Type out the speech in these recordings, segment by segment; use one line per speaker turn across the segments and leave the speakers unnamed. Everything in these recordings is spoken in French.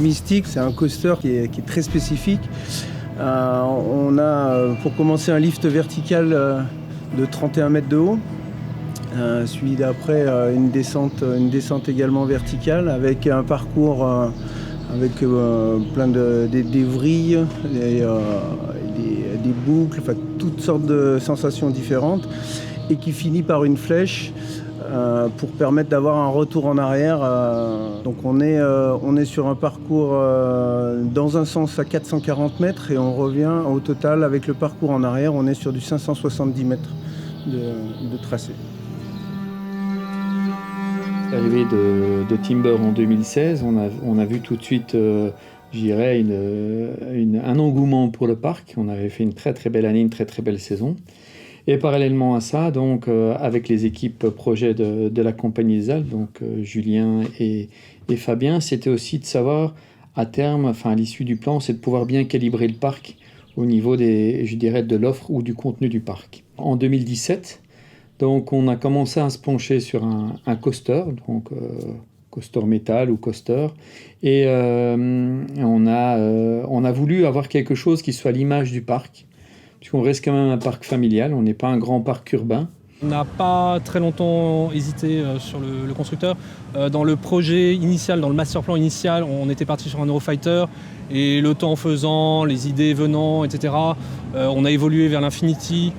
Mystique, c'est un coaster qui est très spécifique. On a pour commencer un lift vertical de 31 mètres de haut, suivi d'après une descente également verticale avec un parcours avec plein des vrilles, des boucles, enfin toutes sortes de sensations différentes et qui finit par une flèche pour permettre d'avoir un retour en arrière. Donc on est sur un parcours dans un sens à 440 mètres et on revient au total avec le parcours en arrière, on est sur du 570 mètres de tracé.
L'arrivée de Timber en 2016, on a vu tout de suite, je dirais, un engouement pour le parc. On avait fait une très très belle année, une très très belle saison. Et parallèlement à ça, donc, avec les équipes projet de la Compagnie des Alpes, donc Julien et Fabien, c'était aussi de savoir à terme, enfin à l'issue du plan, c'est de pouvoir bien calibrer le parc au niveau de l'offre ou du contenu du parc. En 2017, donc on a commencé à se pencher sur un coaster, donc coaster métal ou coaster, et on a voulu avoir quelque chose qui soit l'image du parc, puisqu'on reste quand même un parc familial, on n'est pas un grand parc urbain.
On n'a pas très longtemps hésité sur le constructeur. Dans le projet initial, dans le master plan initial, on était parti sur un Eurofighter et le temps faisant, les idées venant, etc., on a évolué vers l'Infinity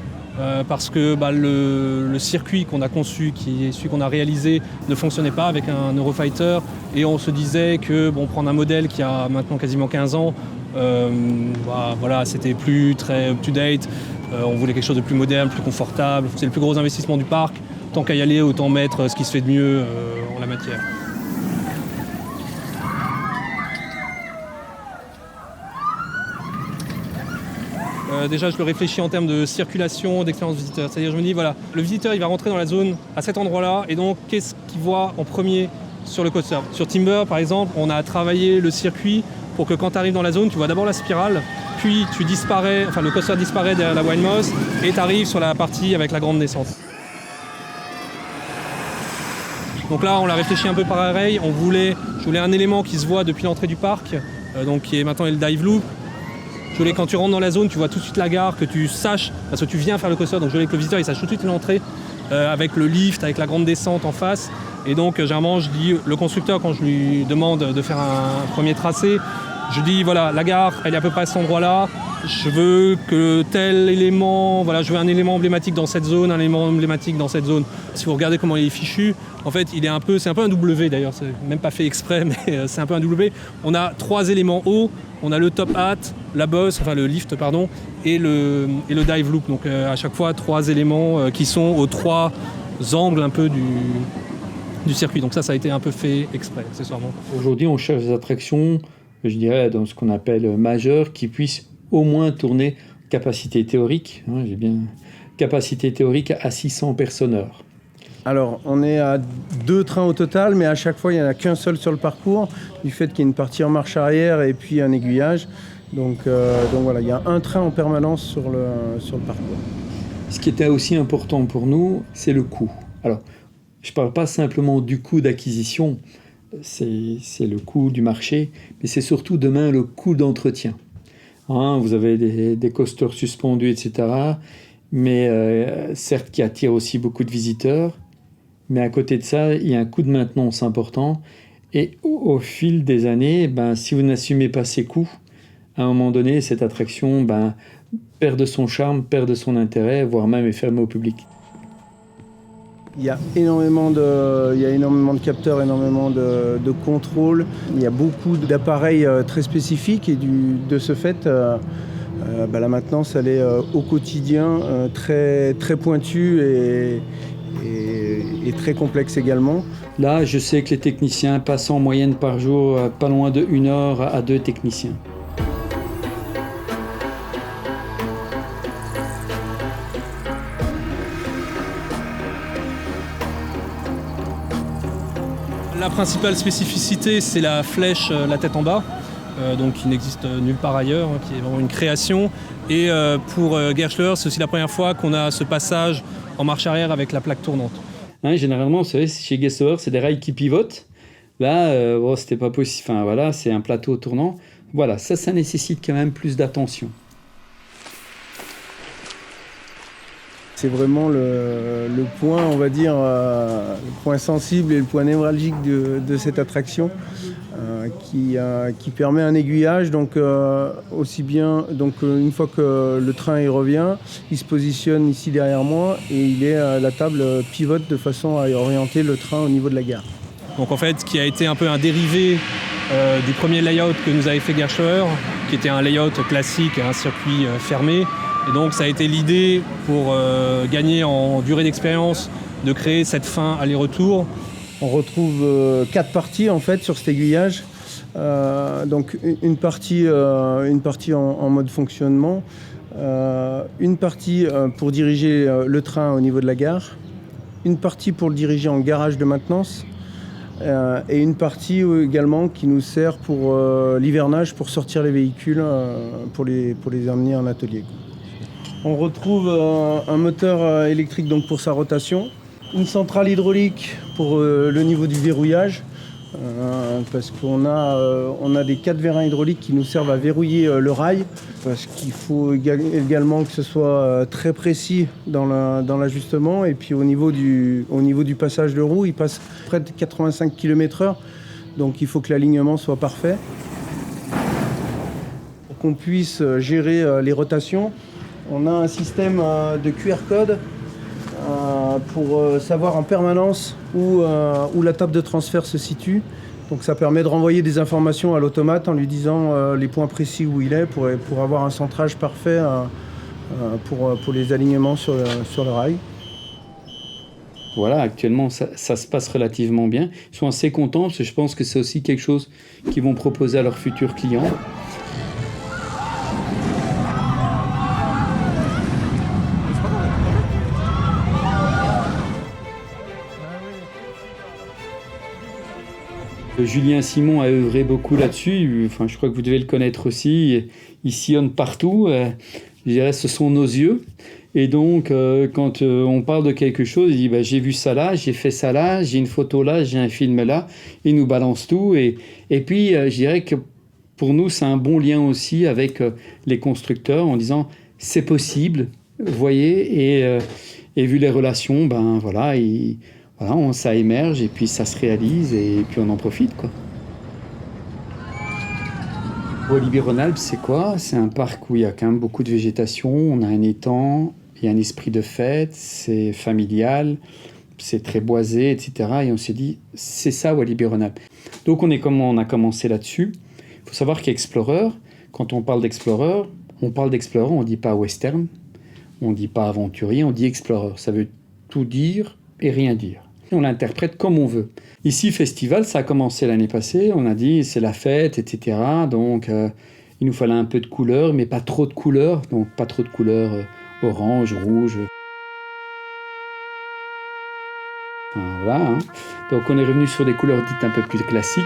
parce que le circuit qu'on a conçu, qui est celui qu'on a réalisé, ne fonctionnait pas avec un Eurofighter et on se disait que prendre un modèle qui a maintenant quasiment 15 ans, voilà, c'était plus très up-to-date. On voulait quelque chose de plus moderne, plus confortable. C'est le plus gros investissement du parc. Tant qu'à y aller, autant mettre ce qui se fait de mieux en la matière. Déjà, je le réfléchis en termes de circulation, d'expérience visiteur. C'est-à-dire, je me dis, voilà, le visiteur, il va rentrer dans la zone à cet endroit-là, et donc, qu'est-ce qu'il voit en premier sur le coaster ? Sur Timber, par exemple, on a travaillé le circuit pour que quand tu arrives dans la zone, tu vois d'abord la spirale, puis tu disparais, enfin le coaster disparaît derrière la Wild Mouse et tu arrives sur la partie avec la grande descente. Donc là, on l'a réfléchi un peu pareil. Je voulais un élément qui se voit depuis l'entrée du parc, donc qui est maintenant le dive loop. Je voulais quand tu rentres dans la zone, tu vois tout de suite la gare, que tu saches, parce que tu viens faire le coaster, donc je voulais que le visiteur il sache tout de suite l'entrée, avec le lift, avec la grande descente en face. Et donc, généralement, je dis, le constructeur, quand je lui demande de faire un premier tracé, je dis, voilà, la gare, elle est à peu près à cet endroit-là. Je veux que tel élément, voilà, je veux un élément emblématique dans cette zone, un élément emblématique dans cette zone. Si vous regardez comment il est fichu, en fait, c'est un peu un W d'ailleurs, c'est même pas fait exprès, mais c'est un peu un W. On a 3 éléments hauts, on a le top hat, la bosse, enfin le lift, pardon, et le dive loop. Donc à chaque fois, 3 éléments qui sont aux 3 angles un peu du circuit. Donc ça a été un peu fait exprès, accessoirement.
Aujourd'hui, on cherche des attractions, je dirais, dans ce qu'on appelle majeures, qui puissent au moins tourner capacité théorique, capacité théorique à 600 personnes/heure.
Alors, on est à 2 trains au total, mais à chaque fois, il n'y en a qu'un seul sur le parcours, du fait qu'il y a une partie en marche arrière et puis un aiguillage. Donc voilà, il y a un train en permanence sur le parcours.
Ce qui était aussi important pour nous, c'est le coût. Alors, je ne parle pas simplement du coût d'acquisition, c'est le coût du marché, mais c'est surtout demain le coût d'entretien. Vous avez des coasters suspendus, etc., mais certes qui attirent aussi beaucoup de visiteurs, mais à côté de ça, il y a un coût de maintenance important. Et au fil des années, si vous n'assumez pas ces coûts, à un moment donné, cette attraction perd de son charme, perd de son intérêt, voire même est fermée au public.
Il y a énormément de capteurs, énormément de contrôles. Il y a beaucoup d'appareils très spécifiques et de ce fait, la maintenance elle est au quotidien très, très pointue et très complexe également.
Là, je sais que les techniciens passent en moyenne par jour pas loin de 1 heure à 2 techniciens.
La principale spécificité, c'est la flèche, la tête en bas, donc qui n'existe nulle part ailleurs, qui est vraiment une création. Et pour Gerstlauer, c'est aussi la première fois qu'on a ce passage en marche arrière avec la plaque tournante.
Généralement, vous savez, chez Gerstlauer, c'est des rails qui pivotent. Là, bon, c'était pas possible. Enfin, voilà, c'est un plateau tournant. Voilà, ça nécessite quand même plus d'attention.
C'est vraiment le point, on va dire, le point sensible et le point névralgique de cette attraction qui permet un aiguillage. Donc, aussi bien, une fois que le train il revient, il se positionne ici derrière moi et la table pivote de façon à orienter le train au niveau de la gare.
Donc en fait, qui a été un peu un dérivé du premier layout que nous avait fait Gerschauer, qui était un layout classique, un circuit fermé. Et donc ça a été l'idée pour gagner en durée d'expérience de créer cette fin aller-retour.
On retrouve 4 parties en fait sur cet aiguillage. Donc une partie en mode fonctionnement, une partie pour diriger le train au niveau de la gare, une partie pour le diriger en garage de maintenance et une partie également qui nous sert pour l'hivernage, pour sortir les véhicules, pour les emmener en atelier. On retrouve un moteur électrique donc pour sa rotation, une centrale hydraulique pour le niveau du verrouillage, parce qu'on a des 4 vérins hydrauliques qui nous servent à verrouiller le rail, parce qu'il faut également que ce soit très précis dans l'ajustement, et puis au niveau du passage de roue, il passe près de 85 km/h, donc il faut que l'alignement soit parfait. Pour qu'on puisse gérer les rotations, on a un système de QR code pour savoir en permanence où la table de transfert se situe. Donc ça permet de renvoyer des informations à l'automate en lui disant les points précis où il est pour avoir un centrage parfait pour les alignements sur le rail.
Voilà, actuellement ça se passe relativement bien. Ils sont assez contents parce que je pense que c'est aussi quelque chose qu'ils vont proposer à leurs futurs clients. Julien Simon a œuvré beaucoup là-dessus, enfin, je crois que vous devez le connaître aussi, il sillonne partout, je dirais ce sont nos yeux, et donc quand on parle de quelque chose, il dit j'ai vu ça là, j'ai fait ça là, j'ai une photo là, j'ai un film là, il nous balance tout, et puis je dirais que pour nous c'est un bon lien aussi avec les constructeurs en disant c'est possible, vous voyez, et vu les relations, voilà, ça émerge et puis ça se réalise et puis on en profite, quoi. Walibi-Rhône-Alpes, c'est quoi ? C'est un parc où il y a quand même beaucoup de végétation, on a un étang, il y a un esprit de fête, c'est familial, c'est très boisé, etc. Et on s'est dit, c'est ça Walibi-Rhône-Alpes. Donc on a commencé là-dessus. Il faut savoir qu'Explorer, quand on parle d'Explorer, on ne dit pas western, on ne dit pas aventurier, on dit Explorer. Ça veut tout dire et rien dire. On l'interprète comme on veut. Ici, festival, ça a commencé l'année passée. On a dit c'est la fête, etc. Donc, il nous fallait un peu de couleurs, mais pas trop de couleurs. Donc, pas trop de couleurs orange, rouge. Voilà. Hein. Donc, on est revenu sur des couleurs dites un peu plus classiques.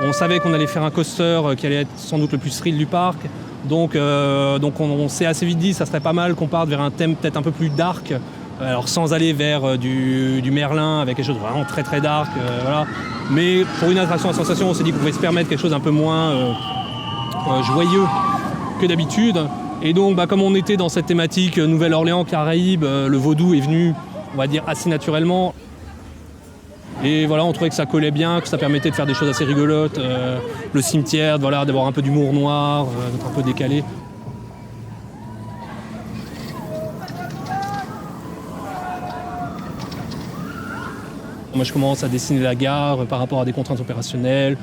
On savait qu'on allait faire un coaster qui allait être sans doute le plus thrill du parc. Donc on s'est assez vite dit ça serait pas mal qu'on parte vers un thème peut-être un peu plus dark. Alors sans aller vers du Merlin avec quelque chose de vraiment très très dark. Voilà. Mais pour une attraction à sensation, on s'est dit qu'on pouvait se permettre quelque chose un peu moins joyeux que d'habitude. Et donc comme on était dans cette thématique Nouvelle-Orléans, Caraïbes, le vaudou est venu, on va dire, assez naturellement. Et voilà, on trouvait que ça collait bien, que ça permettait de faire des choses assez rigolotes. Le cimetière, voilà, d'avoir un peu d'humour noir, d'être un peu décalé. Moi, je commence à dessiner la gare par rapport à des contraintes opérationnelles.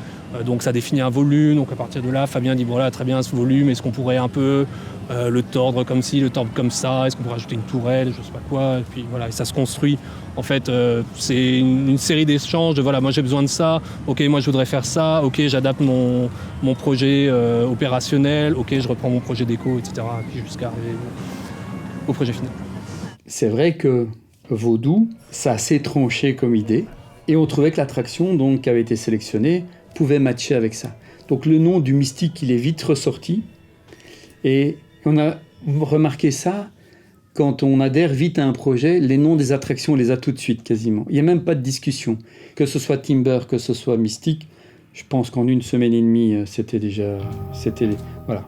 Donc ça définit un volume. Donc à partir de là, Fabien dit voilà, très bien ce volume, est-ce qu'on pourrait un peu le tordre comme ci, le tordre comme ça, est-ce qu'on pourrait ajouter une tourelle, je sais pas quoi. Et puis voilà, et ça se construit. En fait, c'est une série d'échanges de voilà, moi j'ai besoin de ça, ok, moi je voudrais faire ça, ok, j'adapte mon projet opérationnel, ok, je reprends mon projet déco, etc. Et puis jusqu'à arriver au projet final.
C'est vrai que Vaudou, ça a assez tranché comme idée, et on trouvait que l'attraction donc, qui avait été sélectionnée pouvait matcher avec ça. Donc le nom du mystique, il est vite ressorti, et on a remarqué ça quand on adhère vite à un projet, les noms des attractions, on les a tout de suite quasiment. Il n'y a même pas de discussion. Que ce soit Timber, que ce soit Mystique, je pense qu'en 1 semaine et demie, c'était déjà... Voilà.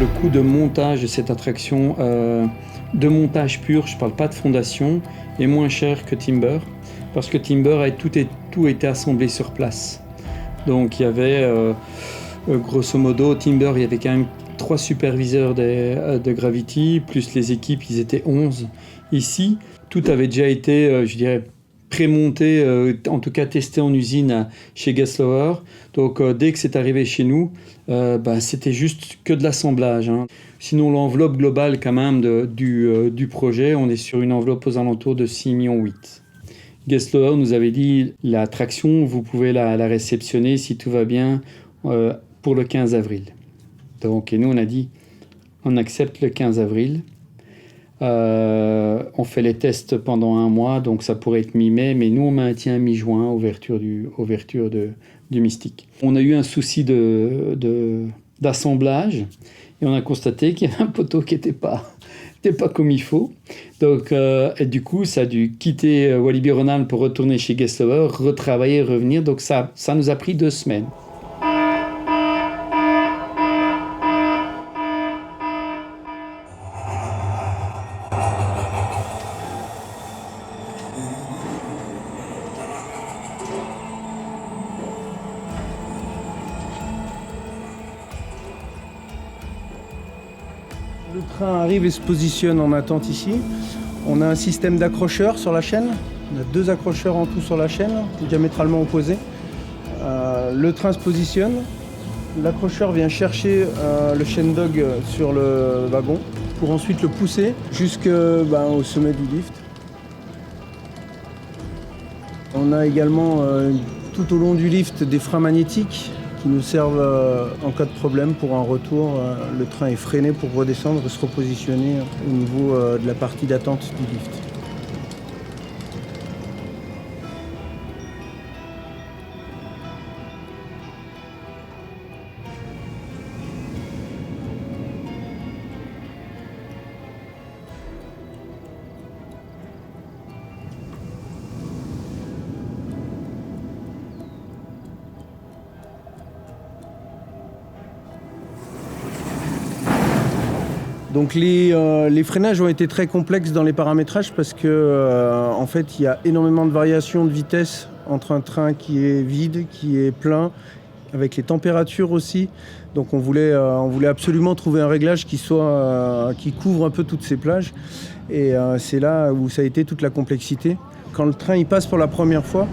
Le coût de montage de cette attraction, de montage pur, je ne parle pas de fondation, est moins cher que Timber, parce que Timber tout été assemblé sur place. Donc il y avait, grosso modo, Timber, il y avait quand même 3 superviseurs de Gravity, plus les équipes, ils étaient 11. Ici, tout avait déjà été, je dirais, prémonté, en tout cas testé en usine chez Gerstlauer. Donc dès que c'est arrivé chez nous, c'était juste que de l'assemblage. Hein. Sinon l'enveloppe globale quand même du projet, on est sur une enveloppe aux alentours de 6,8 millions. Gerstlauer nous avait dit l'attraction, vous pouvez la réceptionner si tout va bien pour le 15 avril. Donc, et nous on a dit on accepte le 15 avril. On fait les tests pendant 1 mois, donc ça pourrait être mi-mai, mais nous on maintient mi-juin, ouverture du Mystique. On a eu un souci d'assemblage et on a constaté qu'il y avait un poteau qui n'était pas comme il faut. Donc, et du coup, ça a dû quitter Walibi Rhône-Alpes pour retourner chez Gerstlauer, retravailler, revenir. Donc ça nous a pris 2 semaines.
Le train arrive et se positionne en attente ici. On a un système d'accrocheurs sur la chaîne. On a 2 accrocheurs en tout sur la chaîne, diamétralement opposés. Le train se positionne. L'accrocheur vient chercher le chain dog sur le wagon pour ensuite le pousser jusqu'au sommet du lift. On a également tout au long du lift des freins magnétiques qui nous servent en cas de problème pour un retour. Le train est freiné pour redescendre et se repositionner au niveau de la partie d'attente du lift. Donc les freinages ont été très complexes dans les paramétrages parce que en fait il y a énormément de variations de vitesse entre un train qui est vide, qui est plein, avec les températures aussi. Donc on voulait absolument trouver un réglage qui couvre un peu toutes ces plages. Et c'est là où ça a été toute la complexité. Quand le train il passe pour la première fois,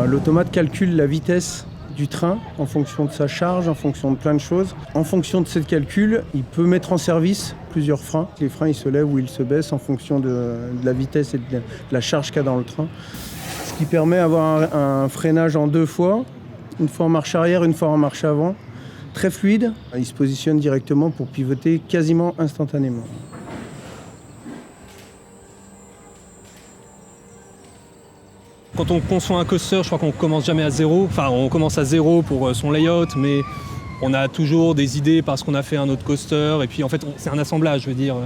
l'automate calcule la vitesse du train en fonction de sa charge, en fonction de plein de choses. En fonction de ce calcul, il peut mettre en service plusieurs freins. Les freins ils se lèvent ou ils se baissent en fonction de la vitesse et de la charge qu'il y a dans le train. Ce qui permet d'avoir un freinage en 2 fois, une fois en marche arrière, une fois en marche avant. Très fluide, il se positionne directement pour pivoter quasiment instantanément.
Quand on conçoit un coaster, je crois qu'on commence jamais à 0. Enfin, on commence à 0 pour son layout, mais on a toujours des idées parce qu'on a fait un autre coaster. Et puis en fait, c'est un assemblage, je veux dire.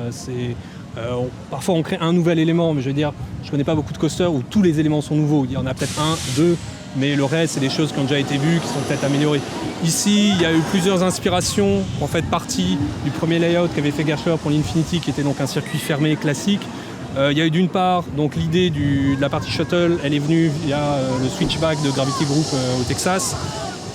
Parfois, on crée un nouvel élément, mais je veux dire, je connais pas beaucoup de coasters où tous les éléments sont nouveaux. Il y en a peut-être 1, 2, mais le reste, c'est des choses qui ont déjà été vues, qui sont peut-être améliorées. Ici, il y a eu plusieurs inspirations, en fait, partie du premier layout qu'avait fait Gerstlauer pour l'Infinity, qui était donc un circuit fermé classique. Il y a eu d'une part donc l'idée de la partie shuttle, elle est venue via le switchback de Gravity Group au Texas.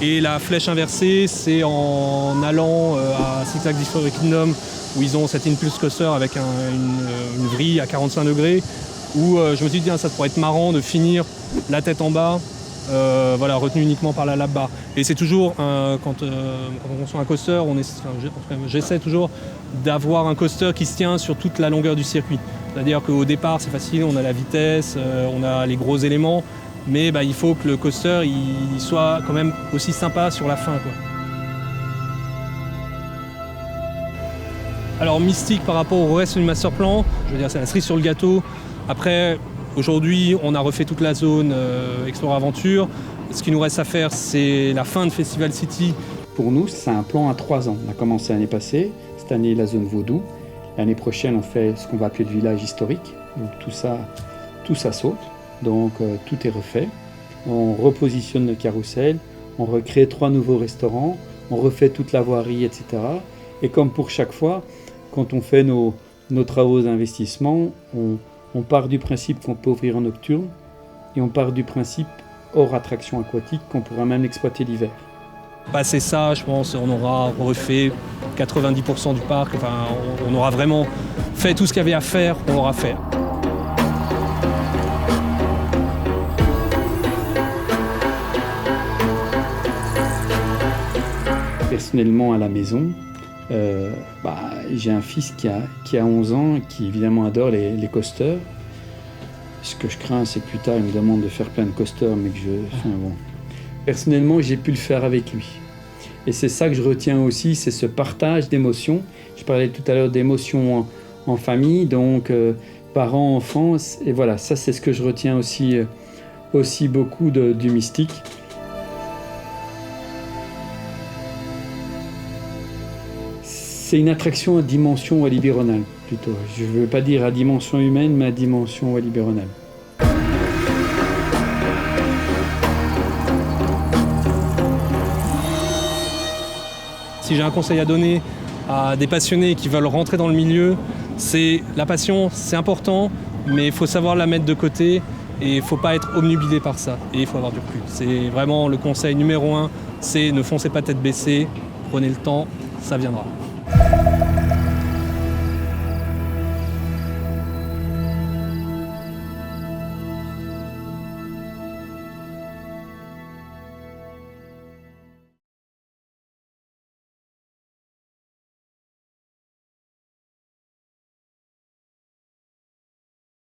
Et la flèche inversée, c'est en allant à Six Flags Discovery Kingdom, où ils ont cet Impulse Coaster avec une vrille à 45 degrés, où je me suis dit ça pourrait être marrant de finir la tête en bas, retenu uniquement par la lap bar. Et c'est toujours, quand on conçoit un coaster, j'essaie toujours d'avoir un coaster qui se tient sur toute la longueur du circuit. C'est-à-dire qu'au départ, c'est facile, on a la vitesse, on a les gros éléments, mais il faut que le coaster il soit quand même aussi sympa sur la fin, quoi. Alors Mystique par rapport au reste du master plan, je veux dire c'est la cerise sur le gâteau. Après, Aujourd'hui, on a refait toute la zone Explore Aventure. Ce qui nous reste à faire, c'est la fin de Festival City.
Pour nous, c'est un plan à 3 ans. On a commencé l'année passée, cette année la zone Vaudou. L'année prochaine, on fait ce qu'on va appeler le village historique. Donc tout ça saute, donc tout est refait. On repositionne le carrousel, on recrée 3 nouveaux restaurants, on refait toute la voirie, etc. Et comme pour chaque fois, quand on fait nos travaux d'investissement, on part du principe qu'on peut ouvrir en nocturne et on part du principe hors attraction aquatique qu'on pourra même exploiter l'hiver.
Passé ça, je pense, on aura refait 90% du parc. Enfin, on aura vraiment fait tout ce qu'il y avait à faire, on l'aura fait.
Personnellement, à la maison, j'ai un fils qui a 11 ans, qui évidemment adore les coasters. Ce que je crains, c'est que plus tard, il me demande de faire plein de coasters, mais que Personnellement, j'ai pu le faire avec lui. Et c'est ça que je retiens aussi, c'est ce partage d'émotions. Je parlais tout à l'heure d'émotions en famille, donc parents, enfants. Et voilà, ça c'est ce que je retiens aussi beaucoup du Mystique. C'est une attraction à dimension wallibironale, plutôt. Je ne veux pas dire à dimension humaine, mais à dimension wallibironale.
Si j'ai un conseil à donner à des passionnés qui veulent rentrer dans le milieu, c'est la passion, c'est important, mais il faut savoir la mettre de côté et il ne faut pas être obnubilé par ça. Et il faut avoir du recul. C'est vraiment le conseil numéro 1, c'est ne foncez pas tête baissée, prenez le temps, ça viendra.